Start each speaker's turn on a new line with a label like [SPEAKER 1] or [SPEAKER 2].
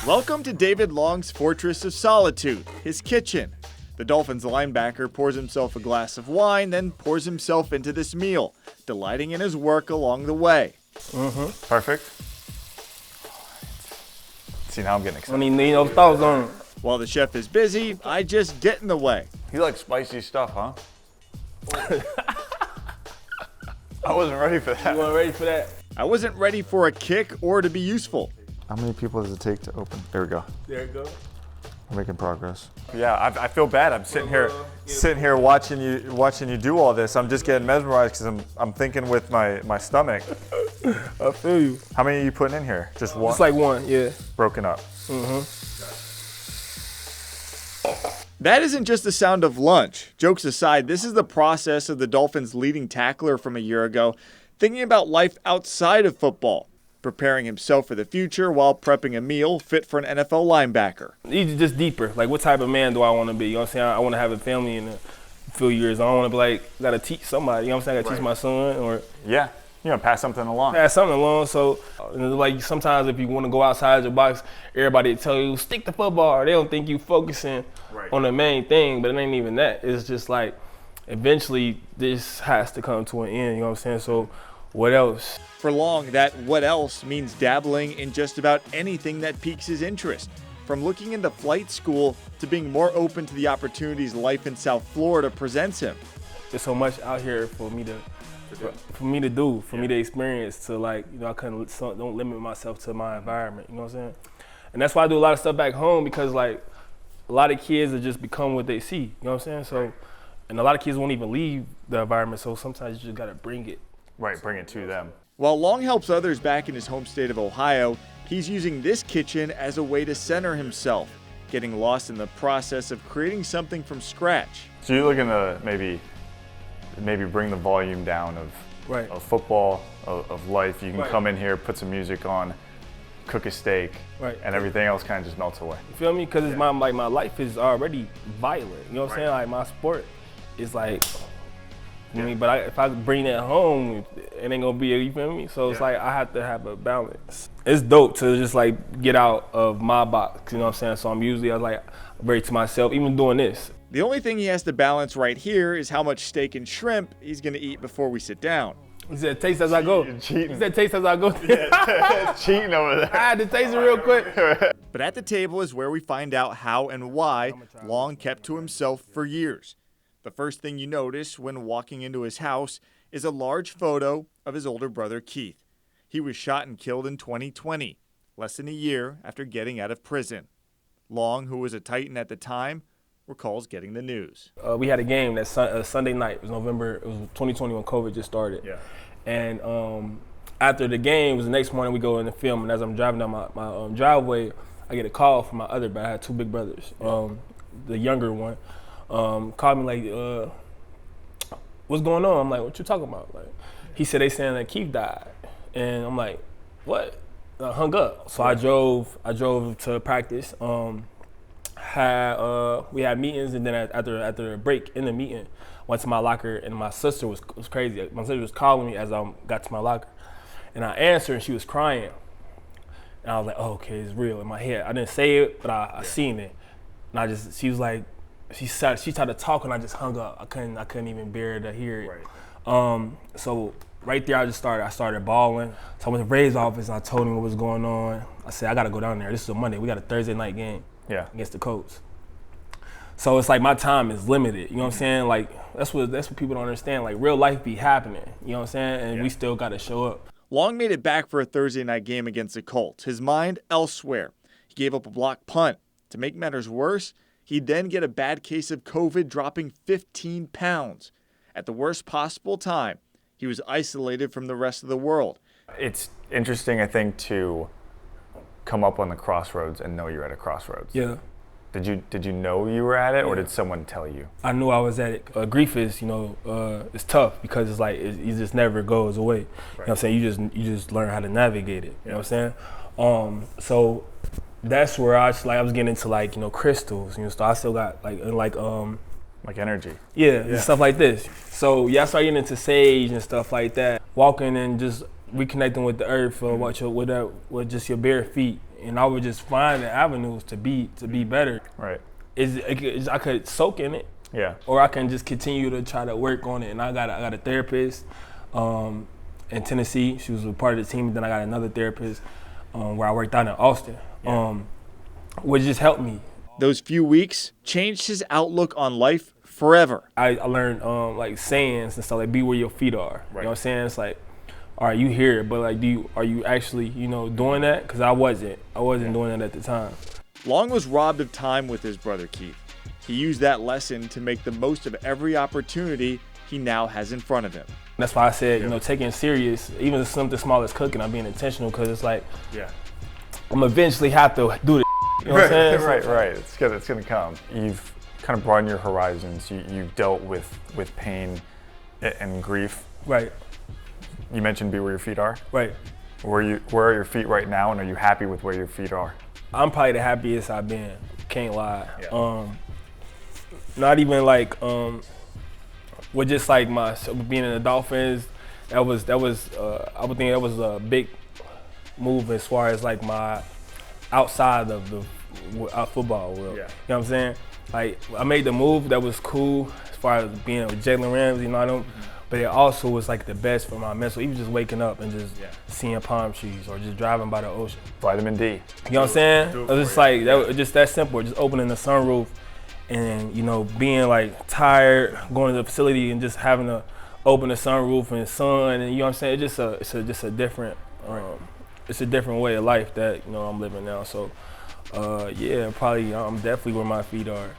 [SPEAKER 1] Welcome to David Long's Fortress of Solitude, his kitchen. The Dolphins linebacker pours himself a glass of wine, then pours himself into this meal, delighting in his work along the way.
[SPEAKER 2] Perfect. See, now I'm getting excited.
[SPEAKER 3] I need those thoughts on it.
[SPEAKER 1] While the chef is busy, I just get in the way.
[SPEAKER 2] You like spicy stuff, huh? I wasn't ready for that.
[SPEAKER 3] You weren't ready for that?
[SPEAKER 1] I wasn't ready for a kick or to be useful.
[SPEAKER 4] How many people does it take to open? There we go.
[SPEAKER 3] There it goes.
[SPEAKER 4] We're making progress.
[SPEAKER 2] Yeah, I feel bad. I'm sitting here watching you do all this. I'm just getting mesmerized because I'm thinking with my stomach.
[SPEAKER 3] I feel you.
[SPEAKER 2] How many are you putting in here? Just one?
[SPEAKER 3] It's like one, yeah.
[SPEAKER 2] Broken up.
[SPEAKER 1] That isn't just the sound of lunch. Jokes aside, this is the process of the Dolphins' leading tackler from a year ago, thinking about life outside of football, preparing himself for the future while prepping a meal fit for an NFL linebacker.
[SPEAKER 3] These are just deeper. Like, what type of man do I want to be? You know what I'm saying? I want to have a family in a few years. I don't want to be like, got to teach somebody. You know what I'm saying? I got to teach my son or
[SPEAKER 2] Yeah, you're gonna pass something along.
[SPEAKER 3] pass something along. So, like, sometimes if you want to go outside your box, everybody tell you, stick to football. They don't think you focusing on the main thing, but it ain't even that. It's just like, eventually, this has to come to an end. You know what I'm saying? So, what else?
[SPEAKER 1] For Long, that what else means dabbling in just about anything that piques his interest, from looking into flight school to being more open to the opportunities life in South Florida presents him.
[SPEAKER 3] There's so much out here for me to do, for me to experience, to like, you know, I don't limit myself to my environment, you know what I'm saying? And that's why I do a lot of stuff back home, because like a lot of kids are just become what they see, you know what I'm saying? So, and a lot of kids won't even leave the environment, so sometimes you just gotta bring it.
[SPEAKER 2] Right, bring it to them.
[SPEAKER 1] While Long helps others back in his home state of Ohio, he's using this kitchen as a way to center himself, getting lost in the process of creating something from scratch.
[SPEAKER 2] So you're looking to maybe bring the volume down of football, of life. You can come in here, put some music on, cook a steak, and everything else kind of just melts away.
[SPEAKER 3] You feel me? Because it's my life is already violent. You know what I'm saying? Like, my sport is like, you know what I mean? But if I bring that home, it ain't gonna be, you feel me? So it's like, I have to have a balance. It's dope to just like get out of my box, you know what I'm saying? So I'm usually, very to myself, even doing this.
[SPEAKER 1] The only thing he has to balance right here is how much steak and shrimp he's gonna eat before we sit down.
[SPEAKER 3] He said, taste as I go.
[SPEAKER 2] Cheating.
[SPEAKER 3] He said, taste as I go.
[SPEAKER 2] Cheating over there.
[SPEAKER 3] I had to taste it real quick.
[SPEAKER 1] But at the table is where we find out how and why Long kept to himself for years. The first thing you notice when walking into his house is a large photo of his older brother, Keith. He was shot and killed in 2020, less than a year after getting out of prison. Long, who was a Titan at the time, recalls getting the news.
[SPEAKER 3] We had a game that Sunday night. It was November. It was 2020 when COVID just started. Yeah. And after the game, it was the next morning we go in the film. And as I'm driving down my driveway, I get a call from my other brother. I had two big brothers. The younger one called me like, "What's going on?" I'm like, "What you talking about?" Like, he said they saying that Keith died, and I'm like, "What?" And I hung up. So I drove to practice. We had meetings, and then after a break in the meeting, went to my locker, and my sister was crazy. My sister was calling me as I got to my locker, and I answered, and she was crying, and I was like, "Oh, okay, it's real." In my head, I didn't say it, but I seen it, and she was like, she tried to talk, and I just hung up. I couldn't even bear to hear it. Right. So right there, I started bawling. So I went to Ray's office, and I told him what was going on. I said, "I gotta go down there. This is a Monday. We got a Thursday night game." Against the Colts. So it's like my time is limited, you know what I'm saying? Like, that's what people don't understand. Like, real life be happening, you know what I'm saying? And we still got to show up.
[SPEAKER 1] Long made it back for a Thursday night game against the Colts, his mind elsewhere. He gave up a blocked punt. To make matters worse, he'd then get a bad case of COVID, dropping 15 pounds. At the worst possible time, he was isolated from the rest of the world.
[SPEAKER 2] It's interesting, I think, to come up on the crossroads and know you're at a crossroads.
[SPEAKER 3] Yeah.
[SPEAKER 2] Did you know you were at it, or did someone tell you?
[SPEAKER 3] I knew I was at it. Grief is, it's tough because it's like it just never goes away. Right. You know what I'm saying? You just learn how to navigate it. You know what I'm saying? So that's where I was getting into crystals. So I still got
[SPEAKER 2] like energy.
[SPEAKER 3] Yeah, stuff like this. So I started getting into sage and stuff like that. Walking and just reconnecting with the earth with just your bare feet and I would just find the avenues to be better.
[SPEAKER 2] Right.
[SPEAKER 3] I could soak in it.
[SPEAKER 2] Yeah.
[SPEAKER 3] Or I can just continue to try to work on it. And I got a therapist in Tennessee. She was a part of the team. And then I got another therapist where I worked out in Austin, which just helped me.
[SPEAKER 1] Those few weeks changed his outlook on life forever.
[SPEAKER 3] I learned like sayings and stuff, like be where your feet are.
[SPEAKER 2] Right.
[SPEAKER 3] You know what I'm saying? It's like, all right, you hear it, but like, are you actually, doing that? Because I wasn't doing that at the time.
[SPEAKER 1] Long was robbed of time with his brother Keith. He used that lesson to make the most of every opportunity he now has in front of him.
[SPEAKER 3] That's why I said, taking it serious, even something small as cooking, I'm being intentional, because it's like, I'm eventually have to do the. You know what I'm saying?
[SPEAKER 2] Right. It's gonna come. You've kind of broadened your horizons. You've dealt with pain and grief.
[SPEAKER 3] Right.
[SPEAKER 2] You mentioned be where your feet are.
[SPEAKER 3] Right.
[SPEAKER 2] Where are your feet right now, and are you happy with where your feet are?
[SPEAKER 3] I'm probably the happiest I've been. Can't lie. Yeah. Not even like with just like my being in the Dolphins. That was I would think that was a big move as far as like my outside of the football world. Yeah. You know what I'm saying? Like I made the move that was cool as far as being with Jalen Ramsey, but it also was like the best for my mental. Even just waking up and just seeing palm trees or just driving by the ocean.
[SPEAKER 2] Vitamin D.
[SPEAKER 3] You know what I'm saying? It was just like just that simple. Just opening the sunroof and being like tired, going to the facility and just having to open the sunroof and sun, and you know what I'm saying? It's just a different it's a different way of life that I'm living now. So yeah, probably I'm definitely where my feet are.